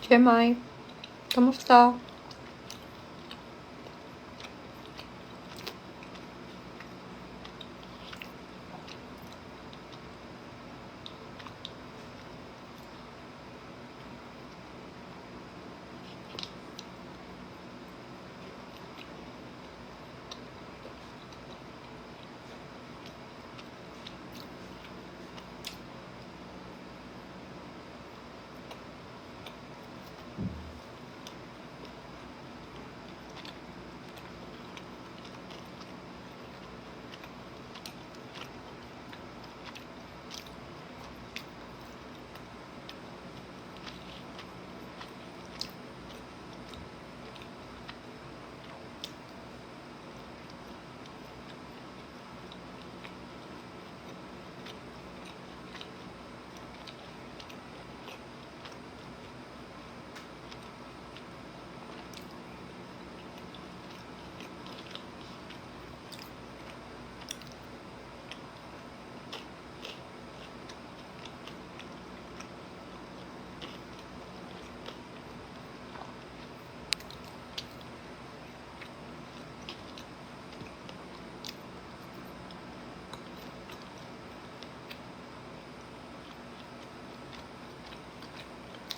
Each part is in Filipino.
Jemai, kamusta?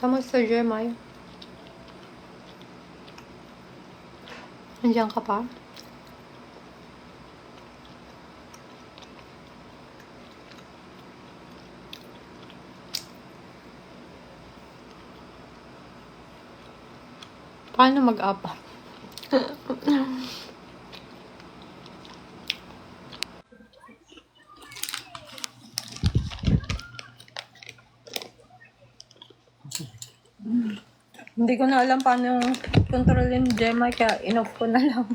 Kamusta, Jemai? Nandiyan ka pa? Paano mag-apa? Hindi ko na alam paano kontrolin ni Jemai, kaya in-off ko na lang.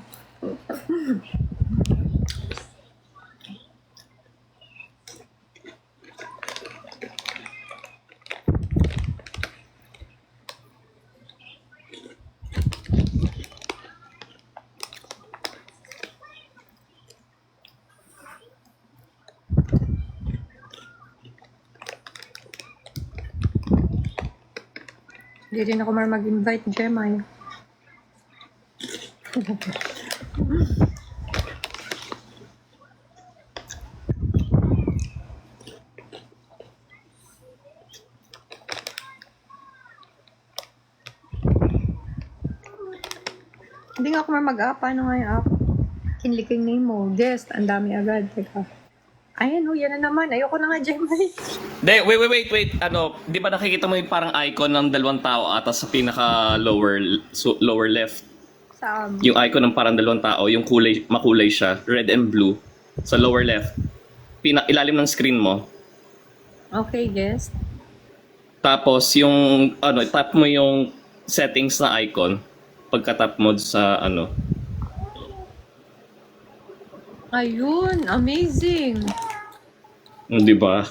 Hindi rin ako mag-invite, Jemai. Hindi nga ako mag-up. Paano nga yung app? Kinliking name mo. Guest. Ang dami agad. Teka. Ayan, yan na naman. Ayoko na nga, Jemai. De, wait. Ano, di ba nakikita mo yung parang icon ng dalawang tao ata sa pinaka lower left? Saan? Yung icon ng parang dalawang tao, yung makulay siya, red and blue, sa lower left. Ilalim ng screen mo. Okay, guest. Tapos yung tap mo yung settings na icon. Pagka-tap mo sa Ayun, amazing. di ba?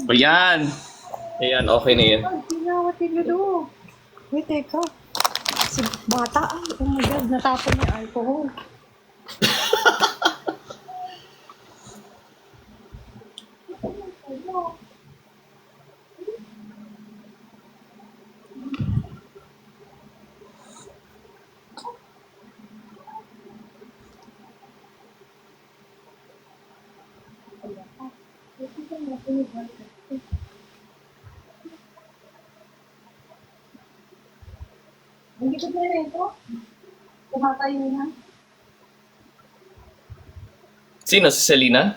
Ayan. Ayan, okay na yan. What did you do? Wait, teka. Si bata, oh my God, natapon yung alcohol. Hindi ko pa rin ito. Kumatayo na. Sino? Si Selena?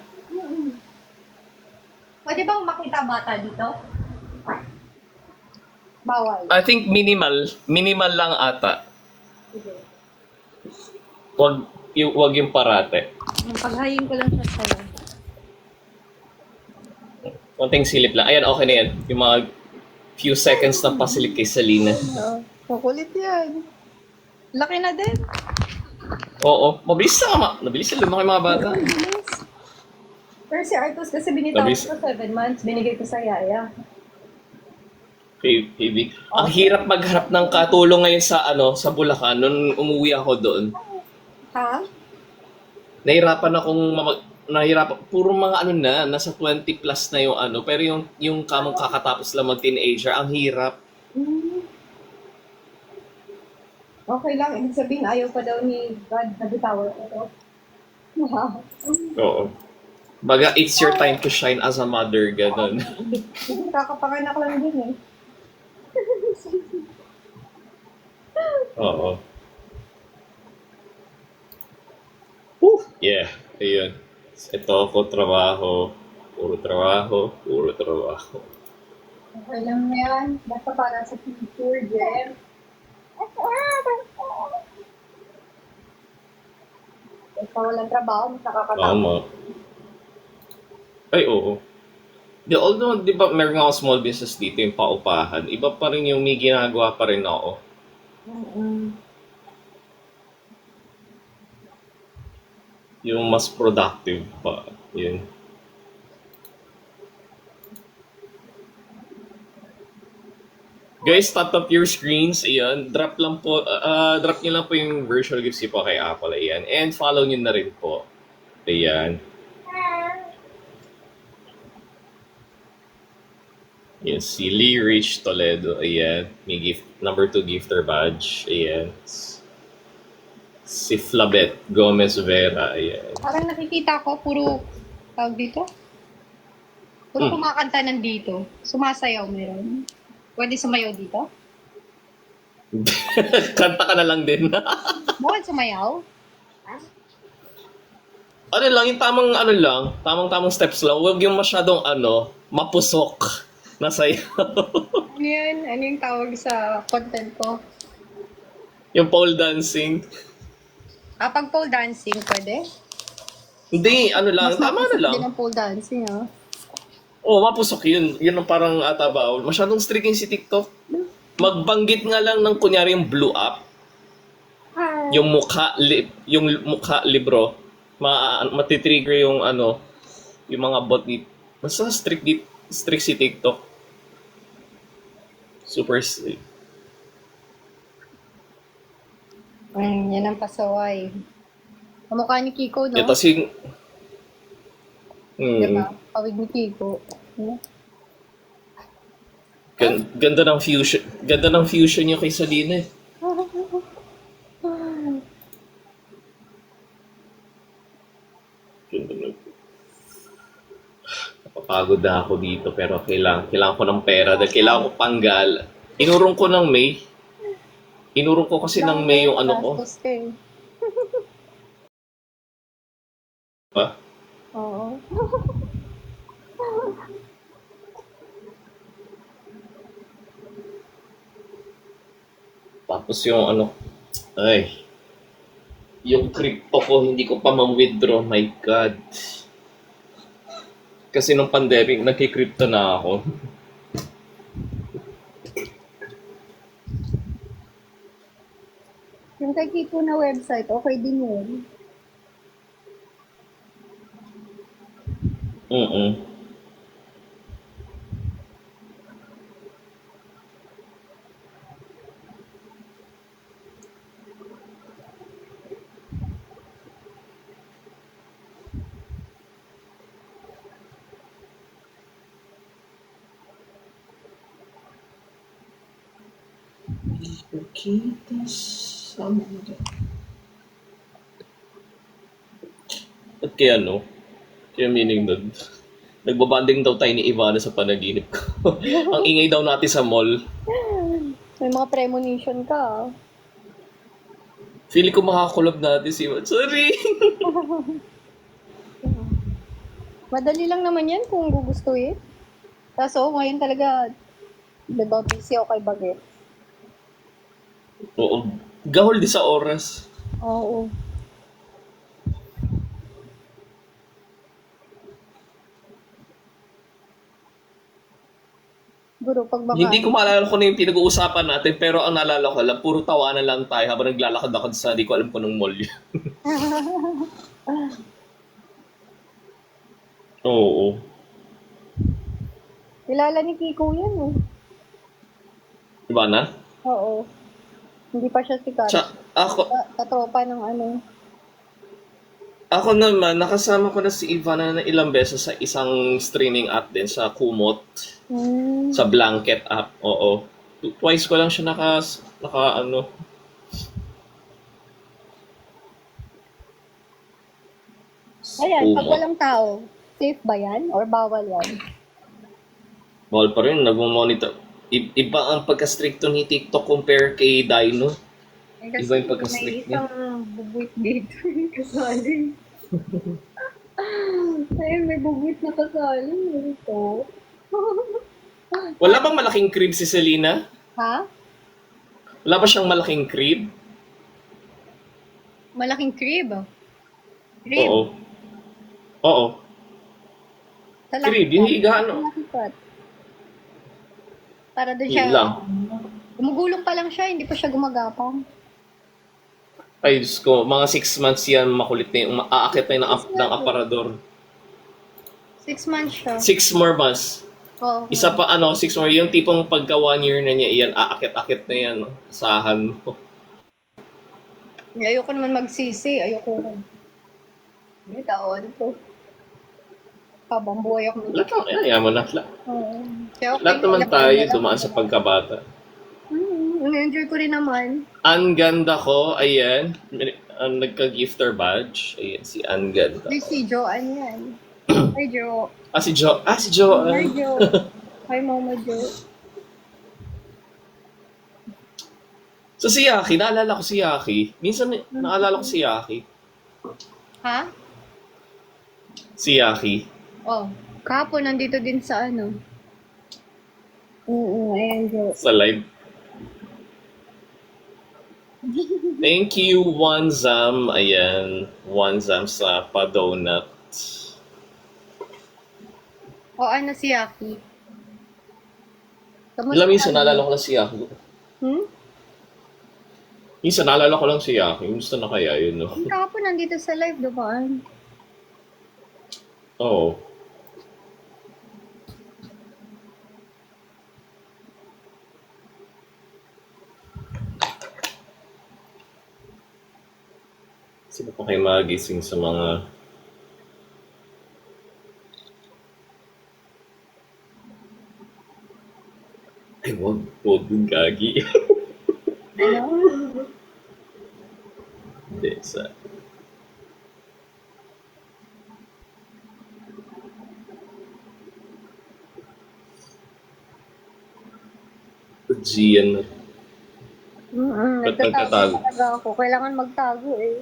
Pwede bang makita bata dito? Bawal. I think minimal lang ata. Sige. Wag yung parate. Paghayin ko lang siya sa'yo. Konting silip lang. Ayan, okay na yan. Yung mga few seconds na pasilip kay Selena. Oo. Makulit yan. Laki na din. Oo, mabilis na lumaki mga bata. Pero si Artos kasi binitaw Mabilis. ko 7 months. Binigay ko sa yaya. Baby. Ang hirap magharap ng katulong ngayon sa Bulacan nung umuwi ako doon. Ha? Nahirapan akong nahirapan. Puro mga ano na, nasa 20 plus na yung ano. Pero yung kamong kakatapos lang mag-teenager, ang hirap. Hmm. Okay lang. Ibig sabihin, ayaw pa daw ni God na bitawan ito. Wow. Oo. Baga, it's your time to shine as a mother, ganun. Hindi, kakapanganak lang din eh. Oo. Whew! Yeah, ayun. Ito ako, trabaho. Puro trabaho, puro trabaho. Okay lang yan. Basta para sa future, Jem. Basta walang trabaho, mas nakakatakot. Tama. Ay, oo. Although, di ba, meron ako small business dito, yung paupahan. Iba pa rin yung may ginagawa pa rin ako. Mm-mm. Yung mas productive pa. Yun. Guys, tap up your screens. Ayan. Drop lang po, drop nyo lang po yung virtual gifts po kay Apple. Ayan. And follow nyo na rin po. Ayan. Ayan. Si Lee Rich Toledo. Ayan. May gift, number 2 gifter badge. Ayan. Si Flabet Gomez Vera. Ayan. Parang nakikita ko, puro, tawag dito? Puro kumakanta nandito. Sumasayaw meron. Pwede sumayaw dito? Kanta ka na lang din. Bukod sumayaw? Ano lang, yung tamang steps lang. Huwag yung masyadong mapusok na sayaw. Ano yun? Ano yung tawag sa content ko? Yung pole dancing. Pag pole dancing, pwede? Hindi, lang, tama na lang. Hindi ng pole dancing, ah. Oo, mapusok yun. Yun ang parang bawal. Masyadong strict yung si TikTok. Magbanggit nga lang ng kunyari yung blue up. Yung mukha libro. Matitrigger yung yung mga bot dito. Basta strict si TikTok. Super strict. Yan ang pasaway. Kamukha ni Kiko, no? Ito si... Diba? Pawig ni Kiko. Ganda ng fusion. Ganda ng fusion niya kay Salina eh. Ganda ng... Napapagod na ako dito pero kailangan ko ng pera dahil kailangan ko panggal. Inurong ko ng May. Inurong ko kasi ng May yung ko. Gastos ka eh. Pa? Oo. Tapos yung yung crypto ko, hindi ko pa ma-withdraw. My God. Kasi nung pandemic, nagki-crypto na ako. Yung kay Kiko na website, okay din yun. Mm-mm. Kita sa mundo. At kaya kaya meaning nun, nagbabanding daw tayo ni Ivana sa panaginip ko. Ang ingay daw natin sa mall. May mga premonition ka, ah. Feeling ko makakulab natin si Ivan. Sorry! Madali lang naman yan kung gugustuhin. Kaso, ngayon talaga, diba, busy ako kay Baget. Oo. Gahol di sa oras. Oo. Guro, pag baka... Hindi ko maalala kung ano yung pinag-uusapan natin, pero ang naalala ko lang, puro tawanan lang tayo habang naglalakad-lakad sa di ko alam kung anong mall yun. Oo. Kilala ni Kiko yan, eh. Diba na? Oo. Hindi pa siya sikat. Ako, Katropa ng ano. Ako naman, nakasama ko na si Ivana na ilang beses sa isang streaming app din sa Kumot, sa Blanket app. Oo. Twice ko lang siya naka Ayan, pag Kumot. walang tao, safe ba yan? Or bawal yan? Bawal pa rin, nagmo-monitor. Iba ang pagka-stricto ni TikTok compare kay Dino. Kasi Iba yung may pagka-strict niya. isang bubuit dito. Kasali. Ay, may bubuit na kasali. Ito. Wala bang malaking crib si Selena? Ha? Wala ba siyang malaking crib? Malaking crib. Crib? Oo. Oo. Sa Crib, yung higaan, no? Lakipat. Para doon Yun siya. lang. Gumugulong pa lang siya, hindi pa siya gumagapang. Ay, Diyos ko, mga 6 months yan, makulit na yung aakit na yun ng aparador. 6 months siya. 6 more months. Oo. Isa pa, 6 more, yung tipong pagka 1 year na niya, iyan, aakit-akit na yan, no? Asahan mo. Ayoko naman magsisi. Ayoko. Hindi, taon to. Habang buhay ako. Lahat lang, ayaw mo na. Oo. Kaya okay, Lahat naman wala tayo ko na lang. dumaan sa pagkabata. Na-enjoy ko rin naman. Ang ganda ko, ayan, ang nagka-gifter badge. Ayan, si Ang ganda. Ay, si Joanne yan. Hi, Jo. Si Jo. Si Jo. Hi, Jo. Hi, Mama Jo. So si Yaki, naalala ko si Yaki. Minsan naalala ko si Yaki. Ha? Si Yaki. Oh. Kahapon, nandito din sa ano. Ayan, Jo. Sa live. Thank you, Wanzam. Ayan. Wanzam sa pa-donut. O, ano si Yaki? Kamusta Alam, minsan ka? naalala ko lang si Yaki. Hmm? Minsan naalala ko lang si Yaki. Gusto na kaya yun, no? Kahapon, nandito sa live, dumaan. Oo. Sino pa kayo magising sa mga... Ay, wag yung gagi. Ano? Hindi, sa... Gian. Ba't Nagtatago nagtatago? talaga ako. Kailangan magtago eh.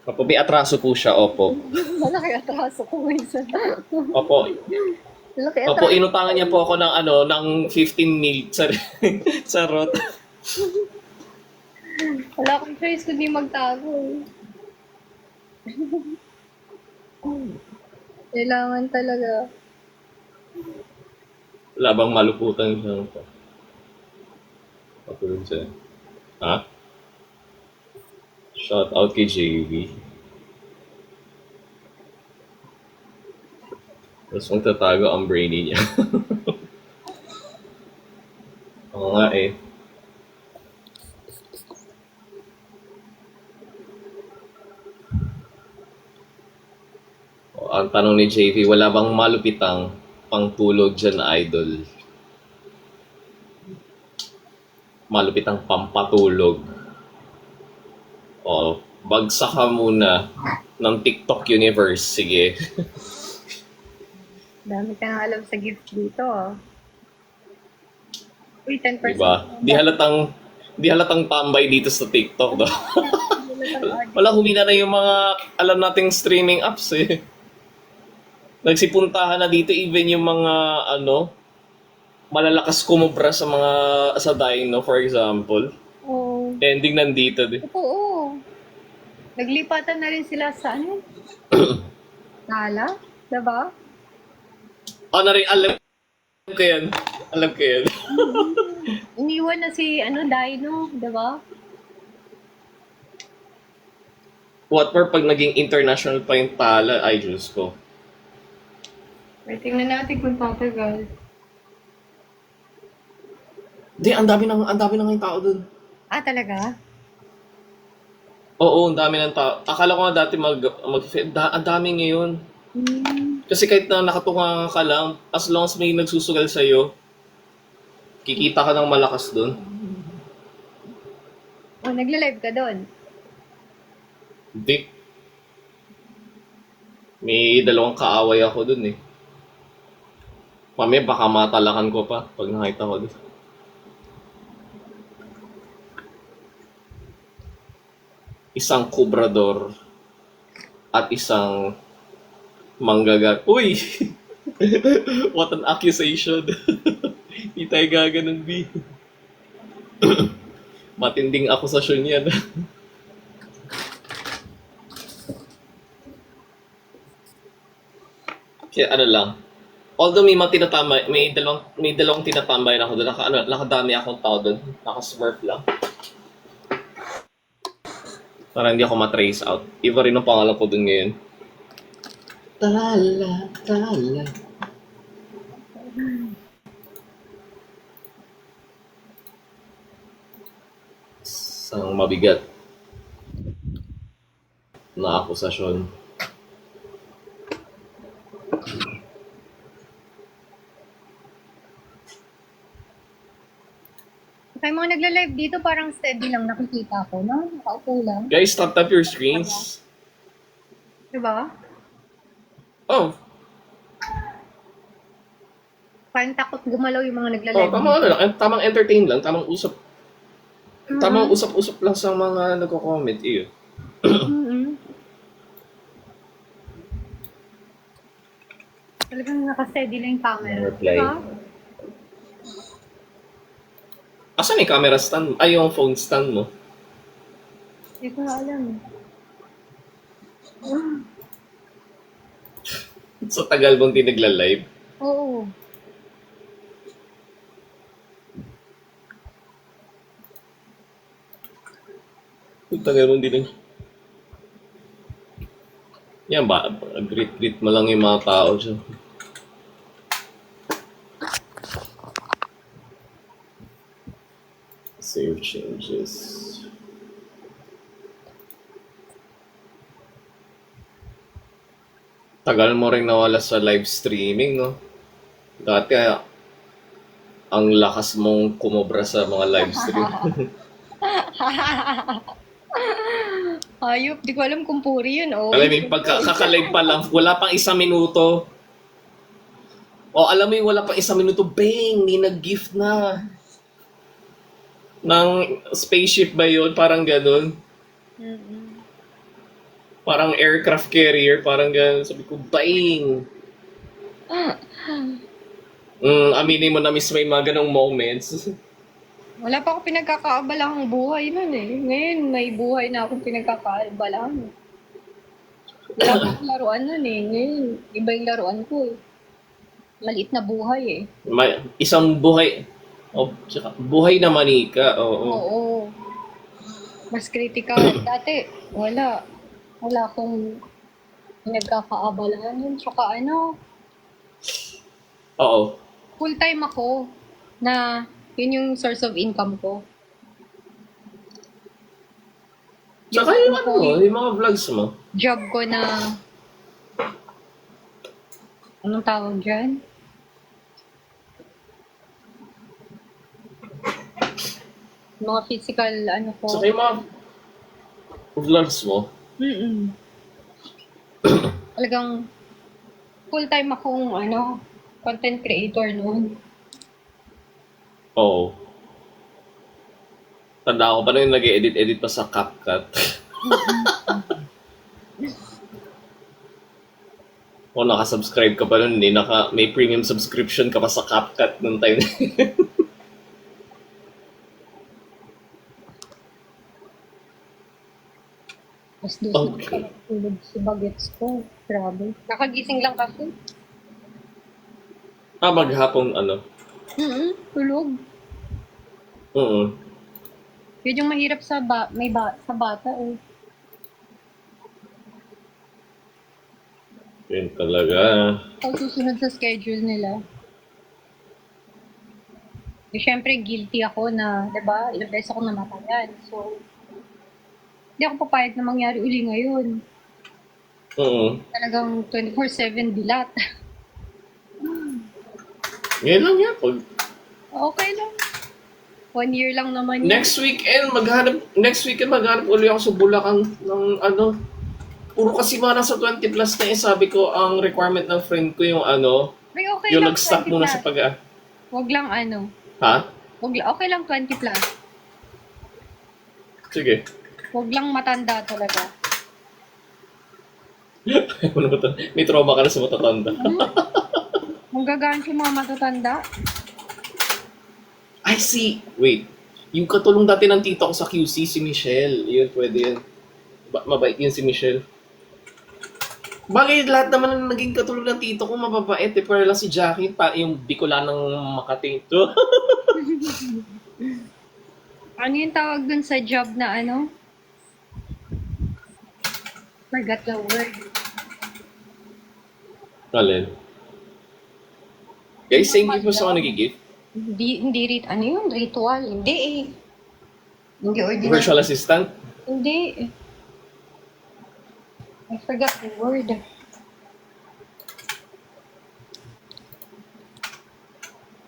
Opo, may atraso po siya, opo. Malaki atraso ko minsan. Opo, Malaki opo, atraso. inutangan niya po ako ng ng 15 mil. Sarot. Wala akong choice kundi magtago eh. Kailangan talaga. Wala bang maluputan siya? Patulog siya. Ha? Shout out kay JV. Tapos magtatago ang brainy niya. Oo nga eh. O, ang tanong ni JV, wala bang malupitang pangtulog dyan, idol? Malupitang pampatulog. O, bagsak ka muna ng TikTok universe. Sige. Dami ka nang alam sa gift dito. Uy, 10%. Diba? Di halatang tambay dito sa TikTok. No? Wala, humina na yung mga alam nating streaming apps eh. Nagsipuntahan na dito even yung mga malalakas kumubra sa mga sa Dino, for example. Oo. Ending nandito din. Oo. Naglipatan na rin sila sa ano? Tala? Diba? Alam ko yan. Alam ko yan. Iniwan na si Dino, diba? What more pag naging international pa yung Tala? Ay, Diyos ko. Wait, tingnan natin kung tatagal. Hindi, ang dami na ngayong tao dun. Ah, talaga? Oo, ang dami ng tao. Akala ko nga dati ang dami ngayon. Kasi kahit na nakatunga ka lang, as long as may nagsusugal sa'yo, kikita ka ng malakas dun. Oh, nagla-live ka doon. Hindi. May dalawang kaaway ako dun eh. Mamaya baka matalakan ko pa pag nakita ko dun. Isang kubrador at isang manggagat. Uy! What an accusation. Hindi tayo gaganon, B. Matinding akusasyon yan. Kaya ano lang. Although may mga tinatambay, may dalawang tinatambay ako doon. Nakadami akong tao doon. Naka-smurf lang. Para hindi ako matrace out. Iba rin ang pangalan ko doon ngayon. Tala, tala. Isang mabigat na akusasyon. Kaya mga nagla-live dito, parang steady lang nakikita ko, no? Nakaupo lang. Guys, tap your screens. Diba? Oh, Parang takot gumalaw yung mga nagla-live. tamang ano lang. Tamang entertain lang. Tamang usap. Tamang usap-usap lang sa mga nagko-comment. Iyo. Talagang naka-steady lang yung camera. Reply. Diba? Asan yung camera stand? Ay, yung phone stand mo. Hindi ko na alam. Sa tagal mong di nagla-live. Oo. Sa tagal mong di nag... Yan ba? Greet-greet mo lang yung mga tao dyan. Save changes. Tagal mo rin nawala sa live streaming, no? Dati, ang lakas mong kumobra sa mga live stream. Hayop, di ko alam kung puri yun. Oh. Alam mo, yung pagkakalive pa lang, wala pang 1 minuto. O alam mo yung wala pang 1 minuto, bang, may nag-gift na. Ng spaceship ba yun? Parang ganun. Parang aircraft carrier, parang ganun. Sabi ko, bang! Aminin mo na miss may mga ganong moments. Wala pa ako pinagkakaabalahang buhay nun eh. Ngayon, may buhay na akong pinagkakaabalahan. Wala pa akong laruan nun eh. Ngayon, iba yung laruan ko eh. Maliit na buhay eh. Isang buhay, tsaka, buhay na manika, oo. Oo. Mas critical. Dati, wala. Wala akong pinagkakaabalahan yun. Tsaka ano, Oo. full time ako na yun yung source of income ko. Tsaka yung ano, yung mga vlogs mo. Job ko na, anong tawag dyan? Mga physical, ano ko. Tsaka yung mga vlogs mo. Talagang full time akong ano, content creator noon. Oo. Tanda ko pa na yung nag-edit-edit pa sa CapCut. O nakasubscribe ka pa nun, may premium subscription ka pa sa CapCut nung time na yun. Tapos doon Okay. tulog si bagets ko. Grabe. Nakagising lang kasi. Maghapon ano. Tulog. Oo. Yun yung mahirap sa sa bata eh. Yun talaga. Pag susunod sa schedule nila. Eh, syempre, guilty ako na, di ba, ilang beses ako namatayan. So, Hindi ako papayag na mangyari uli ngayon. Oo. Talagang 24/7 dilat. Ngayon lang yan. Okay lang. 1 year lang naman yun. Next weekend, maghanap uli ako sa Bulacan ng ano. Puro kasi mga nasa 20 plus na eh. Sabi ko, ang requirement ng friend ko yung ano, May okay yung lang nag-stop 20 muna plus. sa pag Huwag lang ano. Ha? Okay lang 20 plus. Sige. Huwag lang matanda talaga. Ano ba to? May trauma ka na sa matatanda. Manggagaan sa mga matatanda. I see. Wait. Yung katulong dati ng tito ko sa QC, si Michelle. Yun, pwede yun. Mabait yun si Michelle. Bagay, lahat naman ng naging katulong ng tito ko, mababait. Eh, pero lang si Jackie, yung Bicolanang Makati ito. Ano yung tawag dun sa job na ano? Forgot the word. Alin? Guys, thank you po sa mga nag-gift. Ano yun? Ritual? Hindi eh. Hindi ordinary. Virtual assistant. Hindi. I forgot the word.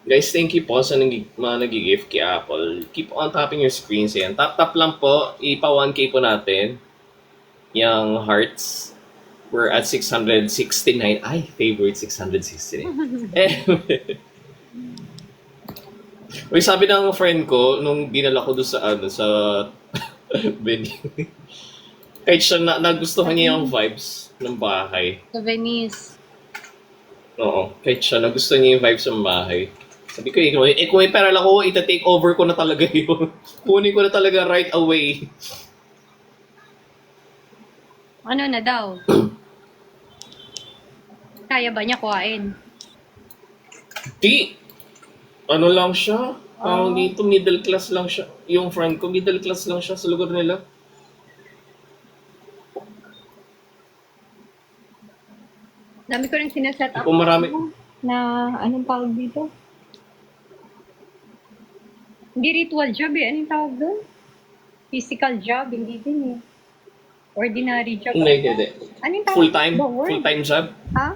Guys, thank you po sa mga nag-gift kay Apple. Keep on tapping your screens yan. Tap lang po. Ipa 1K po natin. Yung hearts. We're at 669. Ay, favorite 669. Uy, sabi ng friend ko, nung dinala ko doon sa, sa venue, kahit siya nagustuhan niya yung vibes ng bahay. Sa Venice. Oo, kahit siya nagustuhan niya yung vibes ng bahay. Sabi ko, kung may pera lang ako, ita-take over ko na talaga yun. Kunin ko na talaga right away. Ano na daw? Kaya ba niya kuhain? Di, ano lang siya, dito middle class lang siya. Yung friend ko, middle class lang siya sa lugar nila. Dami ko rin sinaset up. Kung marami, Na anong tawag dito? Hindi ritual job eh. Anong tawag doon? Physical job, hindi din eh. Ordinary job. hindi. Anong tawag? Full-time? The word? Full-time job? Ha?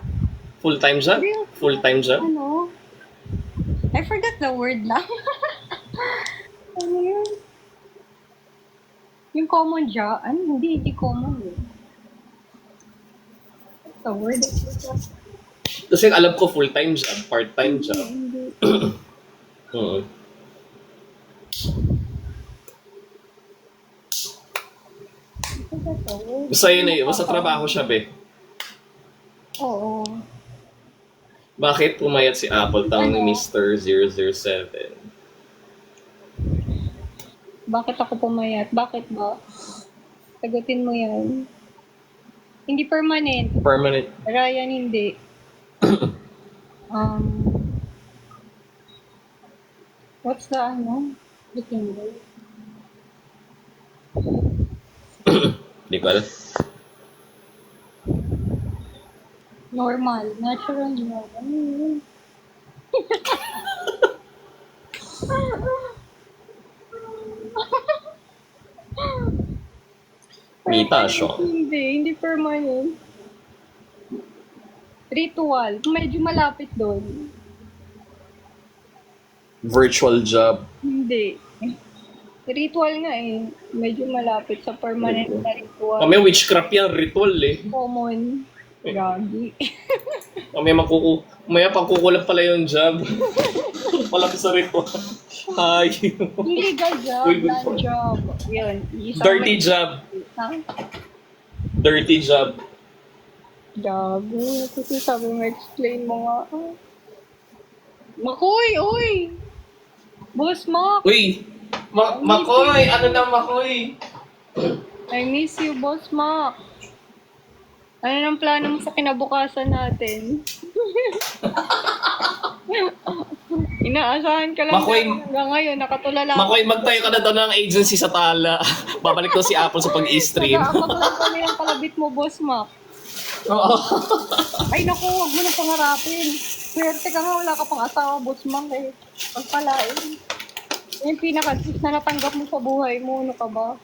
Full-time job? Real? Full-time job? Ano? I forgot the word lang. Ano yun? Yung common job? Ano? Hindi common eh. The word? Kasi alam ko full-time job, part-time job. Hindi. Oo. I forgot the word. Basta yun eh, basta trabaho siya be. Oo. Bakit pumayat si Apple Town ni Mr. 007? Bakit ako pumayat? Bakit ba? Sagutin mo yan. Hindi permanent. Permanent. Ryan, hindi. Um, what's the ano? Looking word? Di ko alam. Normal. Natural job. Ano yun? Imitasyon. Hindi permanent. Ritual. Medyo malapit doon. Virtual job. Hindi. Ritual nga eh. Medyo malapit sa permanent na ritual. May witchcraft yan, ritual eh. Common. Gagi. May pagkukulang pala yung job. Malapit sa ritual. Ay. Illegal job, Uy, good land point. job. Yun. Dirty job. Ha? Dirty job. Gago. Kasi sabi mo, explain mo nga. Makoy, oy! Boss Mac! Uy! Makoy! Ano na Makoy? I miss you, Boss Mac. Ano nang plano mo sa kinabukasan natin? Inaasahan ka lang Makoy- namin hanggang ngayon, nakatulala. Makoy, magtayo ka na daw ng agency sa Tala. Babalik daw si Apple sa pag-i-stream. Nag-aabang lang kami ng kalabit mo, Boss Mac. Oo. Ay naku, huwag mo na pangarapin. Swerte ka nga, wala ka pang asawa, Boss Mac. Eh. Pagpalain. Yung pinaka-tips na natanggap mo sa buhay mo, ano ka ba?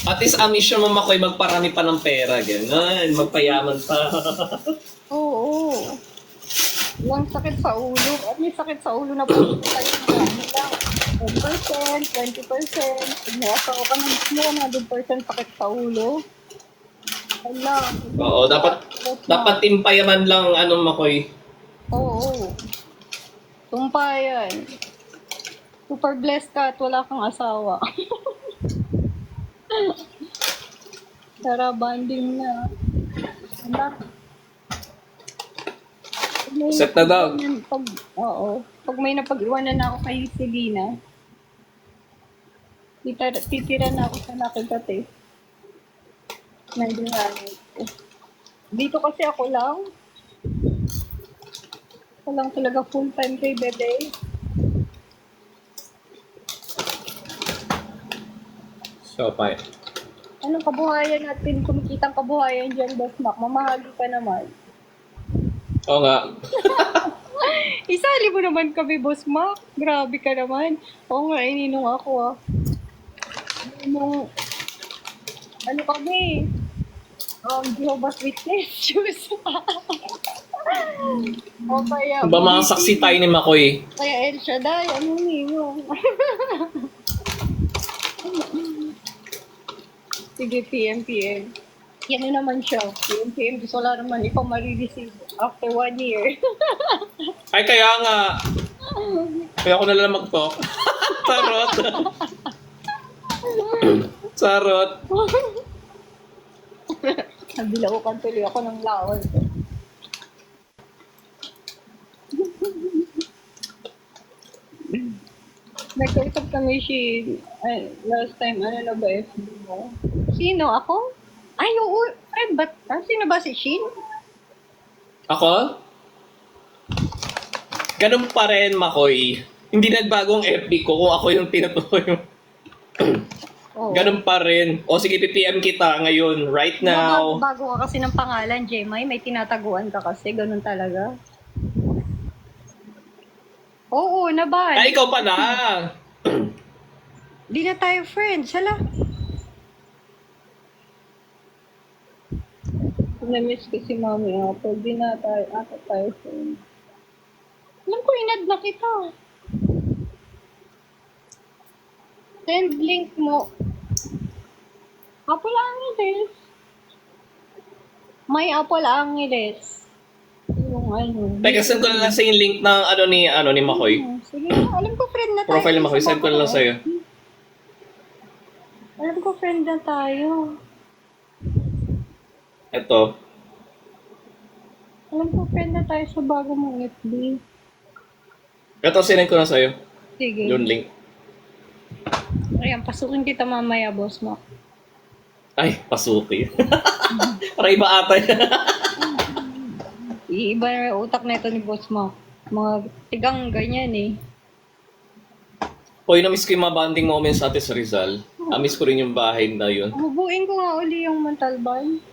At least mission mo Makoy magparami pa ng pera. Ganun. Magpayaman pa. Oo. Walang sakit sa ulo. At may sakit sa ulo na po tayo lang. 10%, 20%. Pag nakasawa ka ng mo, 100% sakit sa ulo. Wala. Oo, dapat timpayaman lang Makoy. Oo. Tumpa yan. Super blessed ka at wala kang asawa. Tara, banding na. Anak. Set na daw. Oo. Pag may napag-iwanan na ako kay Selena, titira na ako sa nakikate. Nandun nga. Dito kasi ako lang. Ako lang talaga full-time kay Bebe. So, fine. Anong kabuhayan natin? Kumikitang kabuhayan dyan, Boss Mac. Mamahagi ka naman. Oo nga. Isali mo naman kami, Boss Mac. Grabe ka naman. Oo nga, ininong ako ano kami? Jehovah's Witness. Diyos. O kaya... Ba mga saksi tayo ni Makoy? Kaya El Shaddai, ano ninyo? Sige, PM. Yan na naman siya. PM. Gusto wala naman ikaw marireceive after 1 year. Ay, kaya nga. Kaya ako na lang mag-talk. Sarot. Sarot. Nabilaukan tuloy ako ng laon. Nagkausap kami last time, ano na ba FB mo? Sino? Ako? Ay, oo. Friend ba? Sino ba si Shin? Ako? Ganun pa rin, Makoy. Hindi nagbago ang FB ko kung ako yung tinutukoy. Oo. Ganun pa rin. O sige, PPM kita ngayon, right now. Bago ka kasi ng pangalan, Jemay. May tinataguan ka kasi. Ganun talaga. Oo, naban. Ay, ikaw pala. Di na tayo friends. Hala. Na-miss ko si Mami Apple. Di na tayo friends. Alam ko, inad na kita. Send link mo. Apple Angeles. May Apple Angeles. Yung ano. Teka, send ko na lang sa yung link ng ni Makoy. Sige na. Alam ko, friend na tayo. Profile ni Makoy, send ko na lang sa'yo. Alam ko, friend na tayo. Ito. Alam ko, friend na tayo sa bago mong FB. Ito, sinend ko na sa'yo. Sige. Yung link. Ayan, pasukin kita mamaya, boss mo. Ay, pasuki. Para iba ata yan. Iiba na yung utak na ito ni boss mo. Mga tigang ganyan eh. Hoy, na-miss ko yung mga bonding moments natin sa Rizal. Na-miss ko rin yung bahay na yun. Bubuin ko nga uli yung Montalban.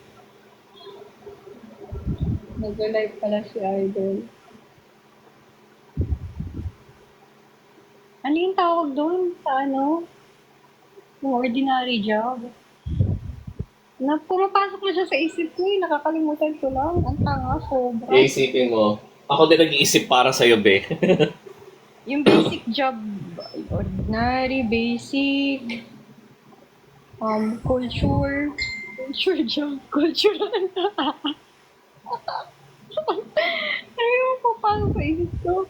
Nag-live pala si Idol. Ano yung tawag doon sa ano? Yung ordinary job. Na pumapasok na siya sa isip ko eh. Nakakalimutan ko lang. Ang tanga, sobra. Iisipin mo. Ako din nag-iisip para sa'yo, be. Yung basic job, ordinary, basic, culture job, cultural. Ano yung papasok sa isip ko?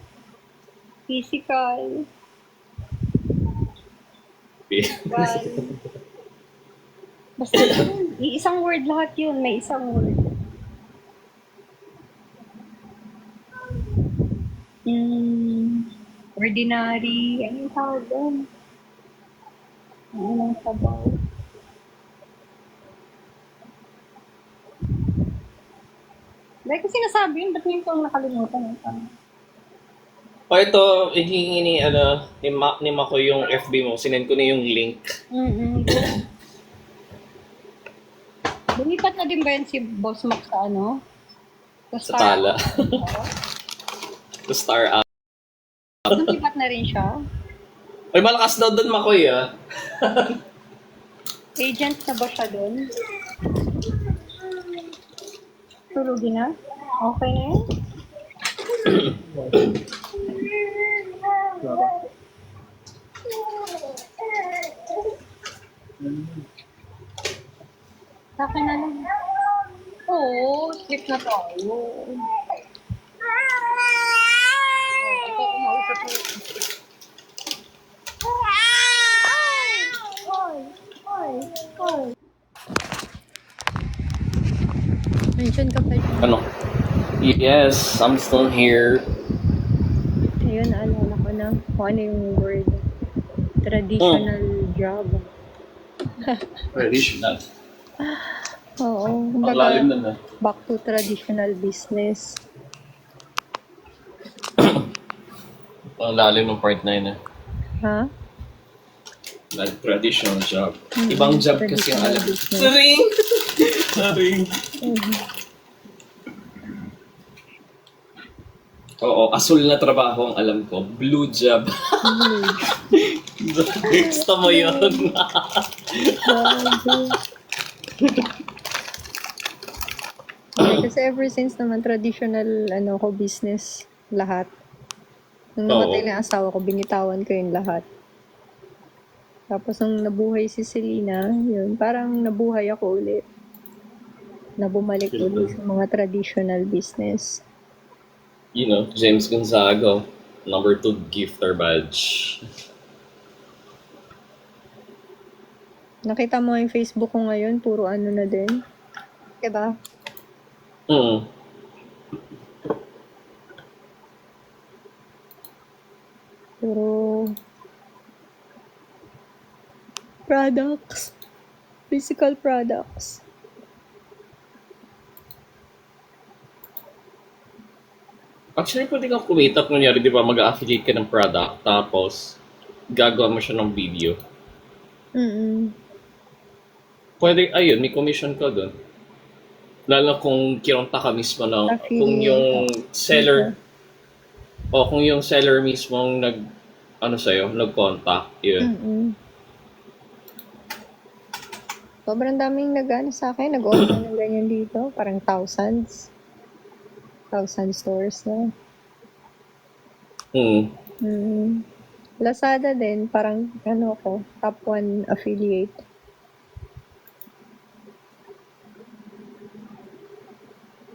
Physical. Well, basta yun. Isang word lahat yun. May isang word. Ordinary. Ano yung tawag doon? Ano yung sabaw? Dahil ko sinasabi yun, ba't ngayon ko nakalimutan yung tanong? O ito, hihingi ni Mako yung FB mo. Sinend ko na yung link. Lumipat na din ba yan si Boss Mac sa ano? Sa tala. Sa Star App. Lumipat na rin siya? Ay, malakas daw doon Makoy, ah. Agent na ba siya doon? Tulogin na? Okay na yun? Sa akin na lang. Oo, sleep na tayo. Ito, kumausap mo. Mention ka pa. Ano? Yes, I'm still here. Ayun, naalala ko na kung ano yung word. Traditional job. Traditional. Oo. Ang Kumbaga, lalim na na. back to traditional business. Ang lalim ng part na yun eh. Ha? Like traditional job. Ibang job kasi ang Traditional alam. business. Saring! Saring! Oo, asul na trabaho ang alam ko. Blue job. Gusto mo yun? Kasi ever since naman, traditional ko business lahat. Nung namatay Oo. na yung asawa ko, binitawan ko yung lahat. Tapos nung nabuhay si Selena, yun, parang nabuhay ako ulit. Na bumalik ulit sa mga traditional business. You know, James Gonzaga, number 2 gifter badge. Nakita mo yung Facebook ko ngayon, puro ano na din. Diba? Mm. Puro products. Physical products. Actually, pwede kang kumita kung nangyari, di ba, mag-affiliate ka ng product, tapos gagawa mo siya ng video. Mm-mm. Pwede, ayun, may commission ka doon. Lalo kung kironta ka mismo ng, kung yung seller, o kung yung seller mismo ang nag-contact, yun. Mm-mm. Sobrang daming nag-ano sa akin, nag-order ng ganyan dito. Parang thousands. 1,000 stores na. Lazada din, parang ako, top 1 affiliate.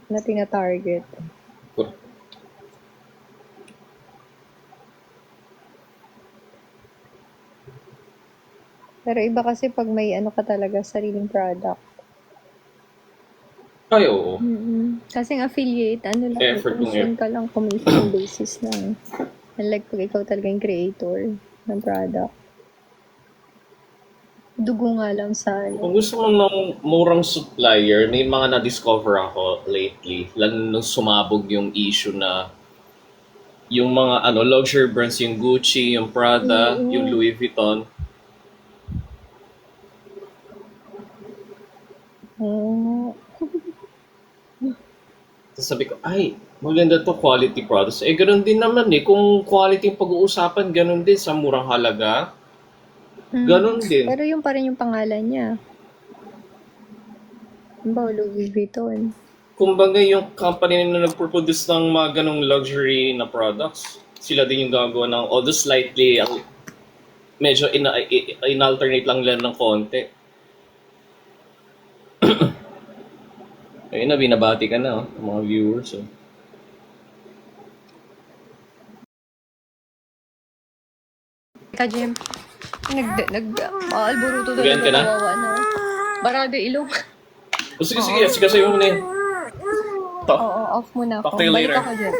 Na tina-target. Pero iba kasi pag may ka talaga, sariling product. Ay, oo. Kasi ang affiliate, lang, Effort kung commission ka lang, commission basis lang. Unlike pag ikaw talaga yung creator ng product. Dugo nga lang sa Kung gusto mo ng murang supplier, may mga na-discover ako lately. Lalo nung sumabog yung issue na yung mga luxury brands, yung Gucci, yung Prada, yung Louis Vuitton. Tapos sabi ko, ay, maganda to, quality products. Eh, ganun din naman eh. Kung quality yung pag-uusapan, ganun din sa murang halaga. Ganun din. Pero yung pa rin yung pangalan niya. Ba, Louis Vuitton. Kumbaga yung company na nagproduce ng mga ganong luxury na products, sila din yung gagawa ng, although slightly, medyo in-alternate lang nila ng konti. Ayun na, binabati ka na, mga viewers. Oh. Ka, Jim. Maalburuto doon. Ganyan ka na? Barado ilong. Sige, sige, sa'yo mo na yun. Oo, off muna ako. Talk to you Balik later. ako, Jim.